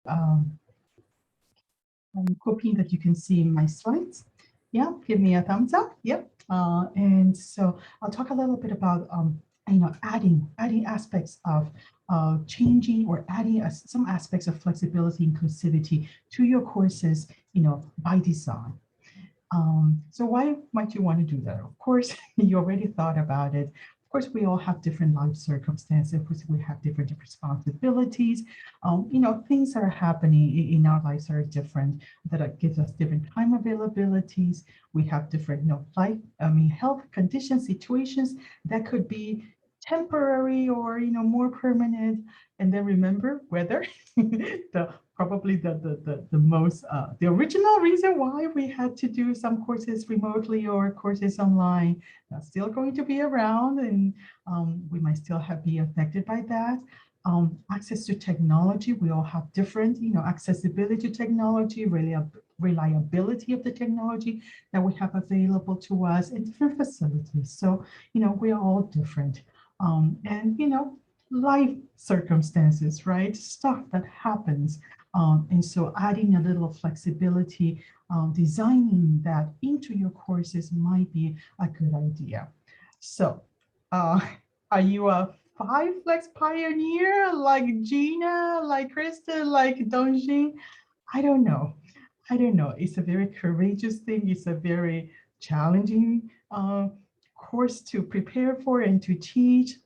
I'm hoping that you can see my slides. Yeah, give me a thumbs up. Yep. And so I'll talk a little bit about adding aspects of changing or adding some aspects of flexibility, inclusivity to your courses, by design. So why might you want to do that? Of course, you already thought about it. Of course, we all have different life circumstances. We have different responsibilities. Things that are happening in our lives are different. That gives us different time availabilities. We have different, health conditions, situations that could be temporary or more permanent. And then remember weather, probably the most the original reason why we had to do some courses remotely or courses online. That's still going to be around, and we might still be affected by that. Access to technology, we all have different, accessibility to technology, reliability of the technology that we have available to us, and different facilities. So, we are all different. And, life circumstances, right? Stuff that happens. And so adding a little flexibility, designing that into your courses might be a good idea. So are you a 5-Flex pioneer like Gina, like Kristen, like Dongjin? I don't know. I don't know. It's a very courageous thing. It's a very challenging course to prepare for and to teach.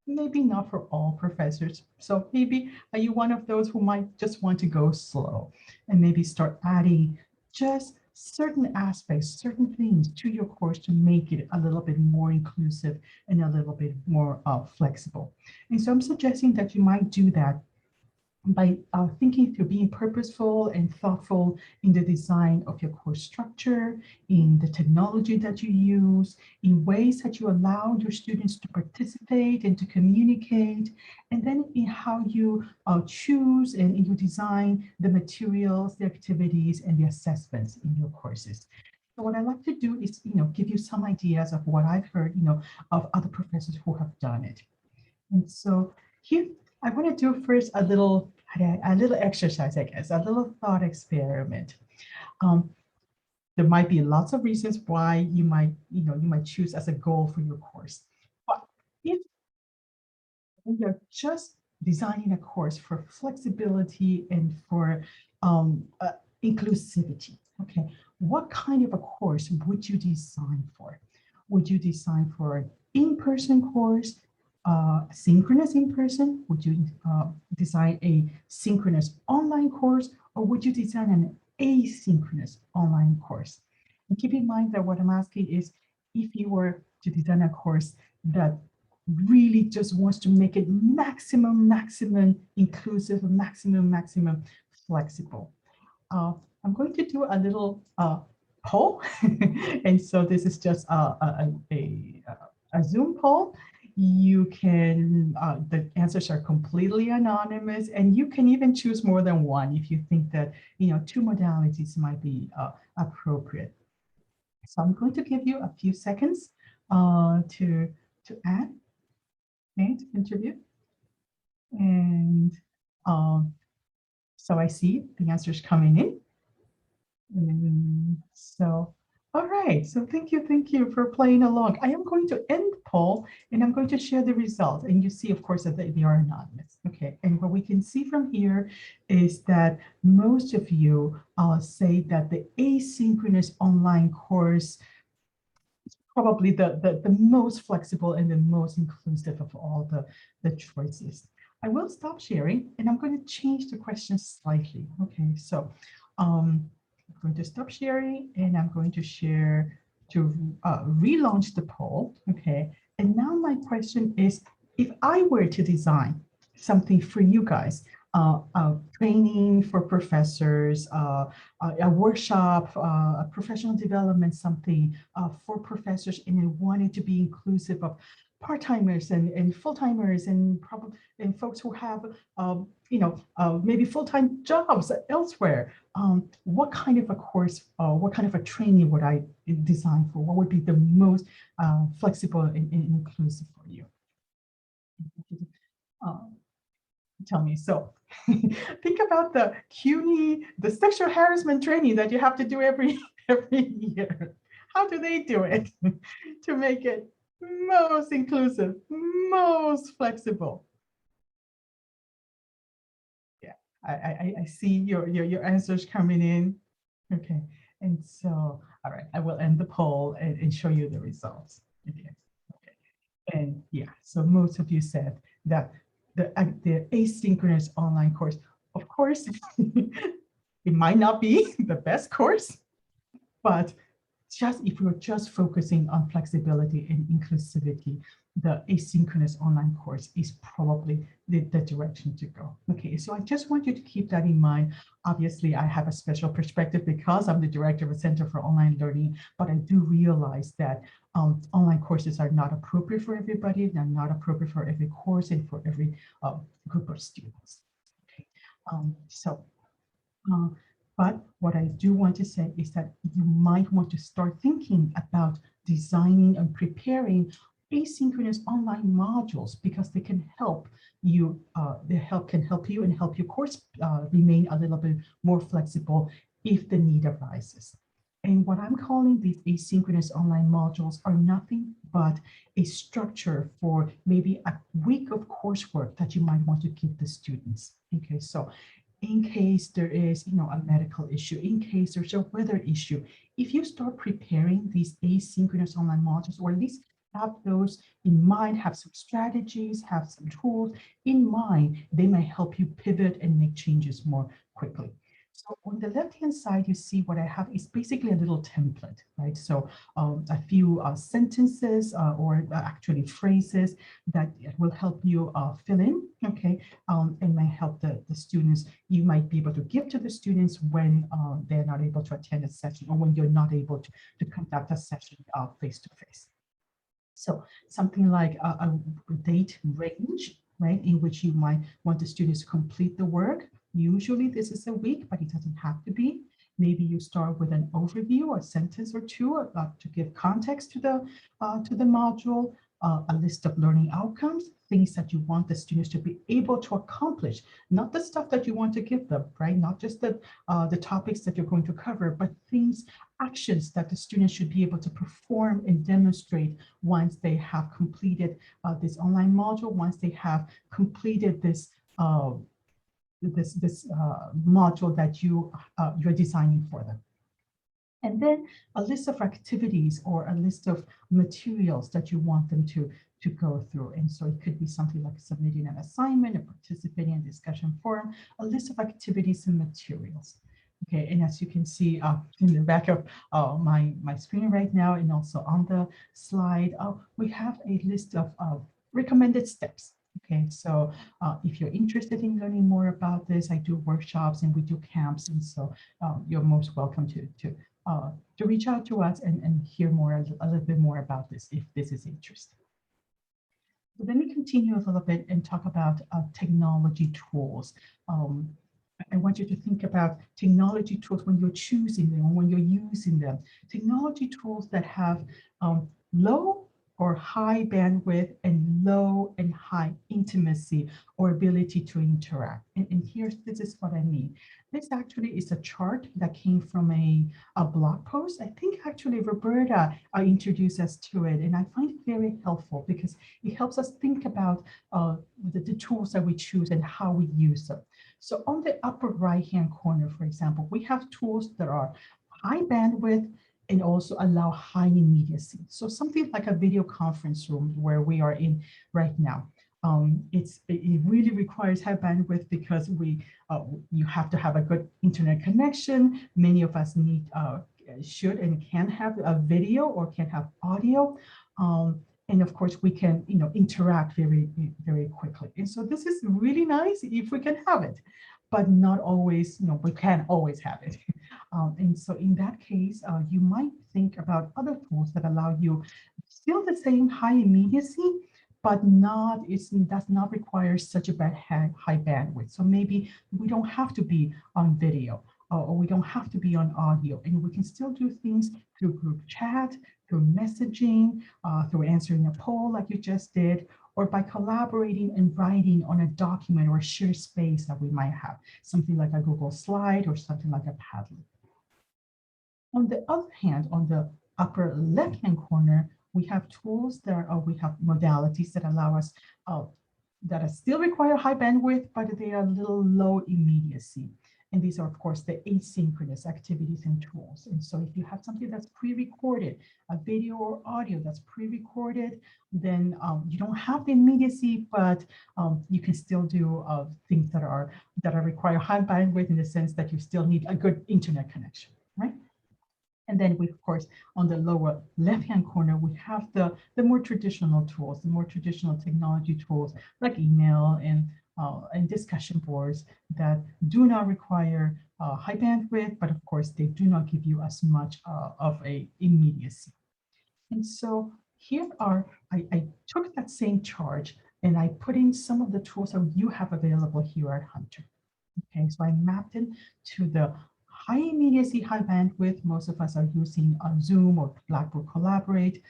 Maybe not for all professors. So maybe are you one of those who might just want to go slow and maybe start adding just certain aspects, certain things to your course to make it a little bit more inclusive and a little bit more flexible. And so I'm suggesting that you might do that by thinking through being purposeful and thoughtful in the design of your course structure, in the technology that you use, in ways that you allow your students to participate and to communicate, and then in how you choose and you design the materials, the activities, and the assessments in your courses. So what I like to do is, give you some ideas of what I've heard, of other professors who have done it. And so here, I want to do first a little exercise, I guess, a little thought experiment. There might be lots of reasons why you might choose as a goal for your course. But if you're just designing a course for flexibility and for inclusivity, okay, what kind of a course would you design for? Would you design for an in-person course? Synchronous in person? Would you design a synchronous online course, or would you design an asynchronous online course? And keep in mind that what I'm asking is, if you were to design a course that really just wants to make it maximum inclusive, maximum flexible. I'm going to do a little poll. And so this is just a Zoom poll. You can, the answers are completely anonymous, and you can even choose more than one if you think that, 2 modalities might be appropriate. So I'm going to give you a few seconds to add, okay, to contribute. And so I see the answers coming in. And so, all right, so thank you for playing along. I am going to end the poll and I'm going to share the results. And you see, of course, that they are anonymous. Okay, and what we can see from here is that most of you say that the asynchronous online course is probably the most flexible and the most inclusive of all the choices. I will stop sharing and I'm going to change the question slightly. Okay, so I'm going to stop sharing and I'm going to share to relaunch the poll. Okay, and now my question is, if I were to design something for you guys, training for professors, a workshop, a professional development, something for professors, and I wanted to be inclusive of part-timers and full-timers and probably and folks who have maybe full-time jobs elsewhere. What kind of a course, what kind of a training would I design for? What would be the most flexible and inclusive for you? Tell me. So think about the CUNY, the sexual harassment training that you have to do every year. How do they do it to make it most inclusive, most flexible? Yeah, I see your answers coming in. Okay, and so, all right, I will end the poll and show you the results. Okay. And yeah, so most of you said that the asynchronous online course, of course, it might not be the best course, but just if you're just focusing on flexibility and inclusivity, the asynchronous online course is probably the direction to go. Okay, so I just want you to keep that in mind. Obviously, I have a special perspective because I'm the director of a Center for Online Learning, but I do realize that online courses are not appropriate for everybody. They're not appropriate for every course and for every group of students. Okay, so uh, but what I do want to say is that you might want to start thinking about designing and preparing asynchronous online modules because they can help you, can help you and help your course remain a little bit more flexible if the need arises. And what I'm calling these asynchronous online modules are nothing but a structure for maybe a week of coursework that you might want to give the students. Okay, so in case there is, a medical issue, in case there's a weather issue, if you start preparing these asynchronous online modules, or at least have those in mind, have some strategies, have some tools in mind, they may help you pivot and make changes more quickly. So on the left-hand side, you see what I have is basically a little template, right? So a few sentences or actually phrases that will help you fill in, okay, and may help the students. You might be able to give to the students when they're not able to attend a session or when you're not able to conduct a session face-to-face. So something like a date range, right, in which you might want the students to complete the work. Usually this is a week, but it doesn't have to be. Maybe you start with an overview, a sentence or two to give context to the module, a list of learning outcomes, things that you want the students to be able to accomplish, not the stuff that you want to give them, right? Not just the topics that you're going to cover, but things, actions that the students should be able to perform and demonstrate once they have completed this online module, once they have completed this module that you're designing for them. And then a list of activities or a list of materials that you want them to go through. And so it could be something like submitting an assignment or participating in a discussion forum, a list of activities and materials. Okay, and as you can see in the back of my screen right now, and also on the slide, we have a list of recommended steps. Okay, so if you're interested in learning more about this, I do workshops and we do camps, and so you're most welcome to reach out to us and hear a little bit more about this if this is interesting. But let me continue a little bit and talk about technology tools. I want you to think about technology tools when you're choosing them, when you're using them. Technology tools that have low or high bandwidth and low and high intimacy or ability to interact. And this is what I mean. This actually is a chart that came from a blog post. I think actually Roberta introduced us to it, and I find it very helpful because it helps us think about the tools that we choose and how we use them. So on the upper right-hand corner, for example, we have tools that are high bandwidth and also allow high immediacy. So something like a video conference room where we are in right now. It really requires high bandwidth because you have to have a good internet connection. Many of us should and can have a video or can have audio. And of course, we can interact very, very quickly. And so this is really nice if we can have it, but not always, we can't always have it. And so in that case, you might think about other tools that allow you still the same high immediacy, but does not require such a high bandwidth. So maybe we don't have to be on video or we don't have to be on audio, and we can still do things through group chat, through messaging, through answering a poll like you just did, or by collaborating and writing on a document or a shared space that we might have, something like a Google slide or something like a Padlet. On the other hand, on the upper left-hand corner, we have tools that are, we have modalities that allow us, that still require high bandwidth, but they are a little low immediacy. And these are, of course, the asynchronous activities and tools. And so if you have something that's pre-recorded, a video or audio that's pre-recorded, then you don't have the immediacy, but you can still do things that require high bandwidth in the sense that you still need a good internet connection, right? And then we, of course, on the lower left-hand corner, we have the more traditional tools, the more traditional technology tools like email and discussion boards that do not require high bandwidth, but of course, they do not give you as much of a immediacy. And so here are, I took that same charge and I put in some of the tools that you have available here at Hunter. Okay, so I mapped it to the high immediacy, high bandwidth. Most of us are using Zoom or Blackboard Collaborate,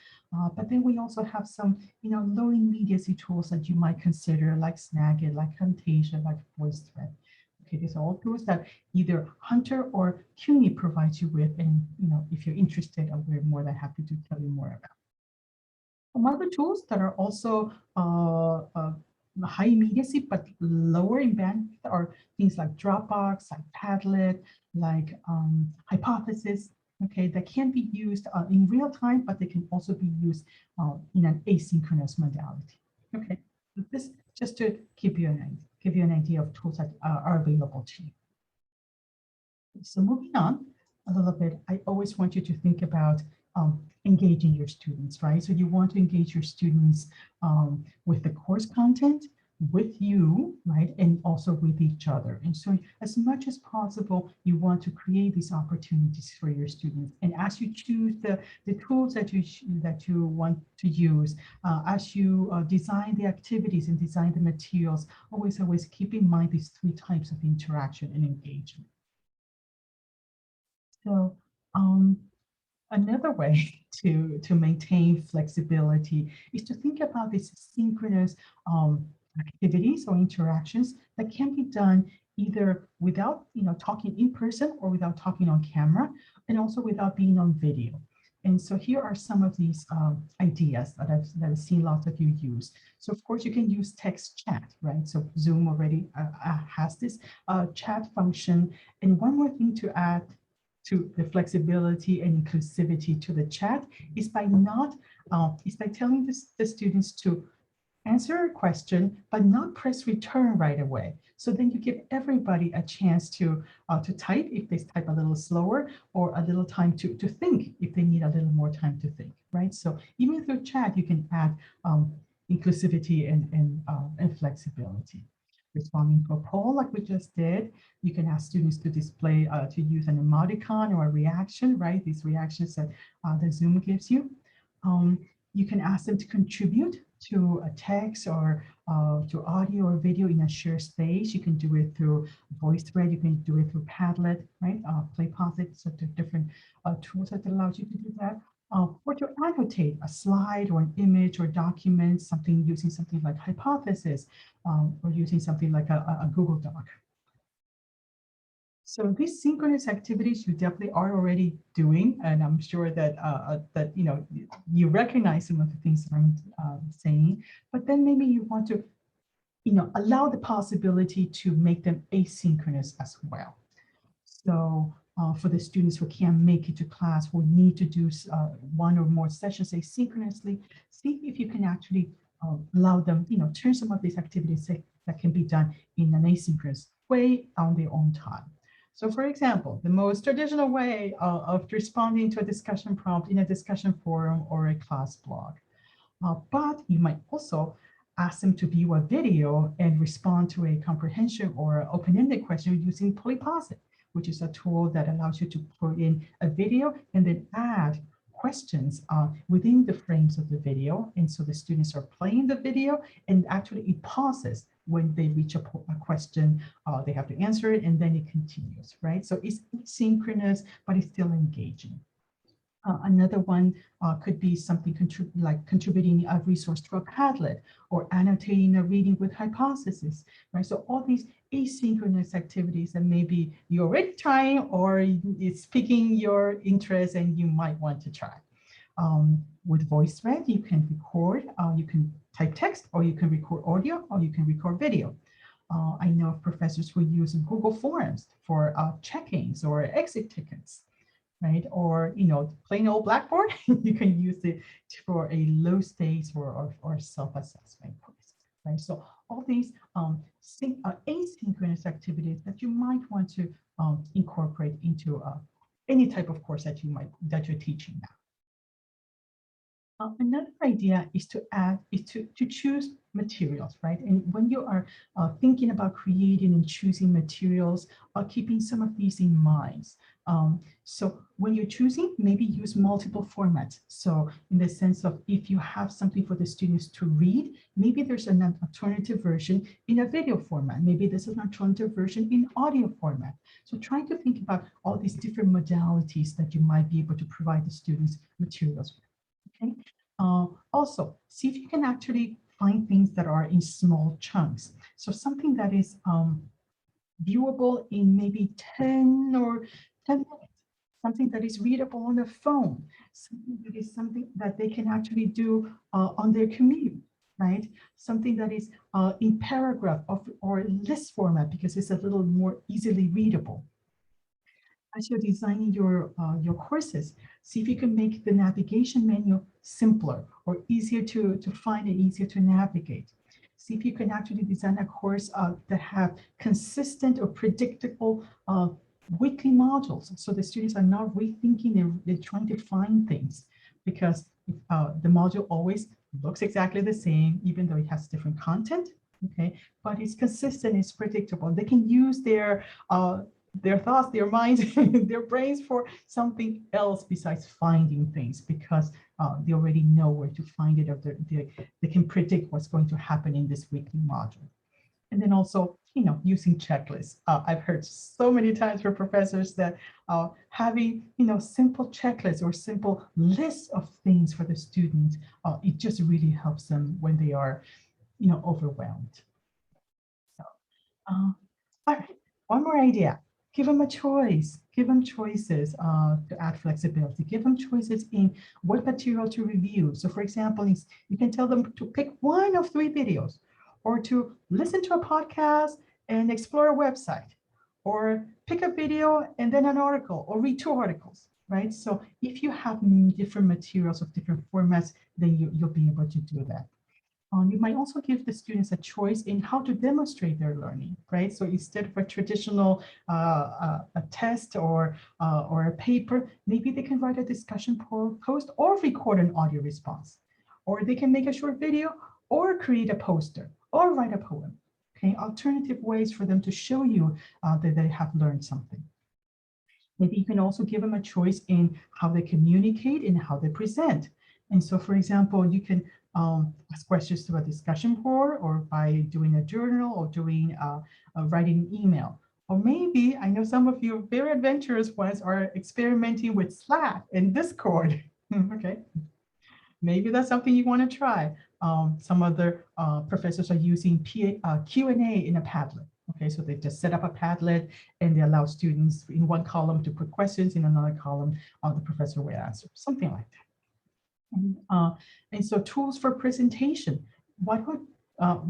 but then we also have some, low immediacy tools that you might consider, like Snagit, like Camtasia, like VoiceThread. Okay, these are all tools that either Hunter or CUNY provides you with, and if you're interested, we're more than happy to tell you more about. Some other tools that are also high immediacy but lower in bandwidth are things like Dropbox, like Padlet, like Hypothesis, okay, that can be used in real time, but they can also be used in an asynchronous modality. Okay, so this just to give you an idea of tools that are available to you. So moving on a little bit, I always want you to think about engaging your students, right? So you want to engage your students with the course content, with you, right? And also with each other. And so as much as possible, you want to create these opportunities for your students. And as you choose the tools that you want to use, as you design the activities and design the materials, always keep in mind these three types of interaction and engagement. So another way to maintain flexibility is to think about these synchronous activities or interactions that can be done either without talking in person or without talking on camera, and also without being on video. And so here are some of these ideas that I've seen lots of you use. So of course you can use text chat, right? So Zoom already has this chat function. And one more thing to add to the flexibility and inclusivity to the chat is by telling the students to answer a question, but not press return right away. So then you give everybody a chance to type if they type a little slower, or a little time to think if they need a little more time to think, right? So even through chat, you can add inclusivity and flexibility. Responding to a poll like we just did, you can ask students to display, to use an emoticon or a reaction, right? These reactions that the Zoom gives you. You can ask them to contribute to a text or to audio or video in a shared space. You can do it through VoiceThread, you can do it through Padlet, right? PlayPosit, so there are different tools that allows you to do that. Or to annotate a slide or an image or document, using something like Hypothesis, or using something like a Google Doc. So these synchronous activities you definitely are already doing, and I'm sure that you recognize some of the things that I'm saying, but then maybe you want to allow the possibility to make them asynchronous as well. So for the students who can't make it to class, who need to do one or more sessions asynchronously, see if you can actually allow them, turn some of these activities that can be done in an asynchronous way on their own time. So for example, the most traditional way of responding to a discussion prompt in a discussion forum or a class blog. But you might also ask them to view a video and respond to a comprehension or open-ended question using PolyPosit, which is a tool that allows you to put in a video and then add questions within the frames of the video. And so the students are playing the video, and actually it pauses when they reach a question. They have to answer it, and then it continues, right? So it's synchronous, but it's still engaging. Another one could be something like contributing a resource to a Padlet or annotating a reading with hypothesis, right? So all these asynchronous activities that maybe you're already trying or it's piquing your interest and you might want to try. With VoiceThread, you can record, you can type text, or you can record audio, or you can record video. I know of professors who use Google Forms for check-ins or exit tickets, right? Or, plain old Blackboard, you can use it for a low stakes or self-assessment quiz, right? So all these asynchronous activities that you might want to incorporate into any type of course that you're teaching now. Another idea is to choose materials, right? And when you are thinking about creating and choosing materials, keeping some of these in mind. So when you're choosing, maybe use multiple formats. So in the sense of if you have something for the students to read, maybe there's an alternative version in a video format. Maybe there's an alternative version in audio format. So trying to think about all these different modalities that you might be able to provide the students materials with. Okay. Also, see if you can actually find things that are in small chunks. So something that is viewable in maybe 10 minutes, something that is readable on a phone, something that they can actually do on their commute, right? Something that is in paragraph or list format because it's a little more easily readable. As you're designing your courses, see if you can make the navigation menu simpler or easier to find and easier to navigate. See if you can actually design a course that have consistent or predictable weekly modules. So the students are not rethinking, they're trying to find things because the module always looks exactly the same, even though it has different content. Okay, but it's consistent, it's predictable. They can use their thoughts, their minds, their brains for something else besides finding things because they already know where to find it, or they can predict what's going to happen in this weekly module. And then also, using checklists. I've heard so many times from professors that having, simple checklists or simple lists of things for the students, it just really helps them when they are, overwhelmed. So, all right, one more idea. Give them a choice. Give them choices to add flexibility. Give them choices in what material to review. So for example, you can tell them to pick one of 3 videos or to listen to a podcast and explore a website or pick a video and then an article or read 2 articles, right? So if you have different materials of different formats, then you'll be able to do that. You might also give the students a choice in how to demonstrate their learning, right? So instead of a traditional a test or a paper, maybe they can write a discussion post or record an audio response, or they can make a short video or create a poster or write a poem. Okay, alternative ways for them to show you that they have learned something. Maybe you can also give them a choice in how they communicate and how they present. And so, for example, you can ask questions through a discussion board or by doing a journal or doing writing an email. Or maybe, I know some of you very adventurous ones are experimenting with Slack and Discord. Okay, maybe that's something you want to try. Some other professors are using Q&A in a Padlet. Okay, so they just set up a Padlet and they allow students in one column to put questions, in another column, the professor will answer, something like that. And so tools for presentation, why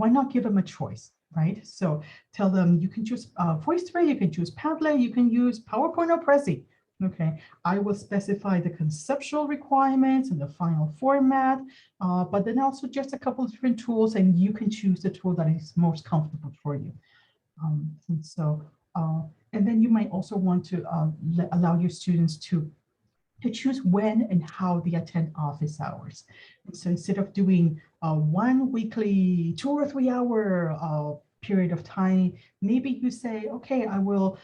not give them a choice, right? So tell them you can choose VoiceThread, you can choose Padlet, you can use PowerPoint or Prezi. Okay, I will specify the conceptual requirements and the final format, but then I'll suggest a couple of different tools and you can choose the tool that is most comfortable for you. And then you might also want to allow your students to choose when and how they attend office hours. And so instead of doing one weekly 2 or 3 hour period of time, maybe you say, okay, I will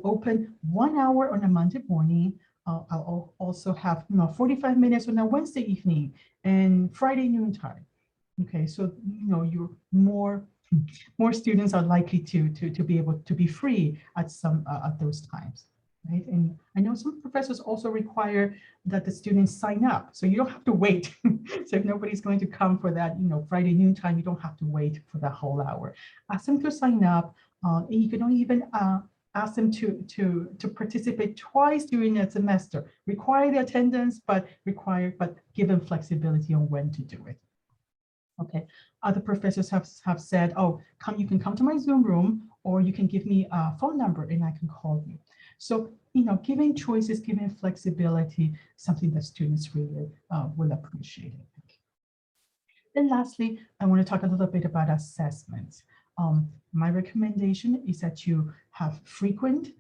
open 1 hour on a Monday morning. I'll also have 45 minutes on a Wednesday evening and Friday noontime. Okay, so you're more students are likely to be able to be free at those times. right? And I know some professors also require that the students sign up, so you don't have to wait. So if nobody's going to come for that, Friday noon time, you don't have to wait for that whole hour. Ask them to sign up, and you can even ask them to participate twice during a semester. Require the attendance, but give them flexibility on when to do it. Okay. Other professors have said, oh, you can come to my Zoom room, or you can give me a phone number and I can call you. So, giving choices, giving flexibility, something that students really will appreciate. And lastly, I want to talk a little bit about assessments. My recommendation is that you have frequent,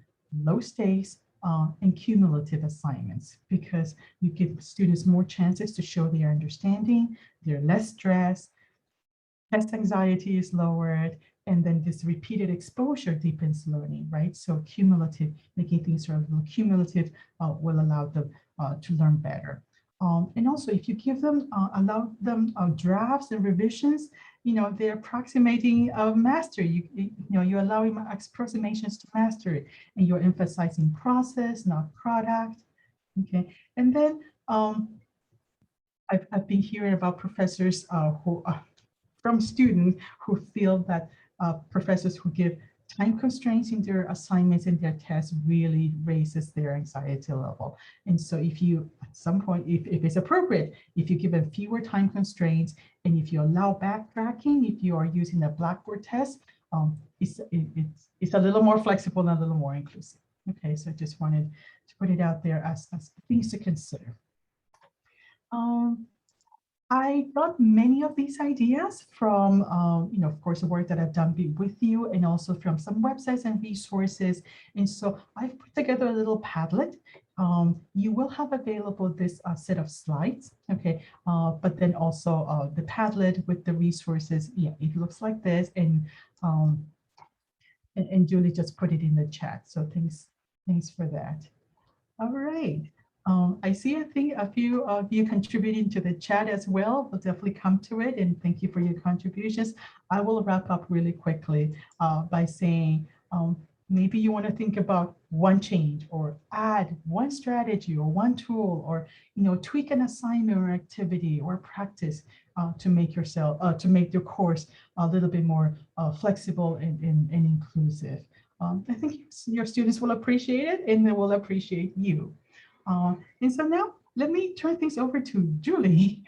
low stakes, and cumulative assignments, because you give students more chances to show their understanding, they're less stressed, test anxiety is lowered, and then this repeated exposure deepens learning, right? So cumulative, making things sort of a little cumulative will allow them to learn better. And also, if you give them, allow them drafts and revisions, they're approximating mastery. You're allowing approximations to mastery, and you're emphasizing process, not product. Okay, and then I've been hearing about professors who from students who feel that professors who give time constraints in their assignments and their tests really raises their anxiety level. And so if you, at some point, if it's appropriate, if you give them fewer time constraints, and if you allow backtracking, if you are using a Blackboard test, it's a little more flexible and a little more inclusive. Okay, so I just wanted to put it out there as things to consider. I got many of these ideas from, of course, the work that I've done with you, and also from some websites and resources. And so I've put together a little Padlet. You will have available this set of slides, okay? But then also the Padlet with the resources. Yeah, it looks like this, and Julie just put it in the chat. So thanks for that. All right. I see, I think a few of you contributing to the chat as well. We'll definitely come to it, and thank you for your contributions. I will wrap up really quickly by saying maybe you want to think about one change, or add one strategy or one tool, or tweak an assignment or activity or practice to make your course a little bit more flexible and inclusive. I think your students will appreciate it, and they will appreciate you. And so now let me turn things over to Julie.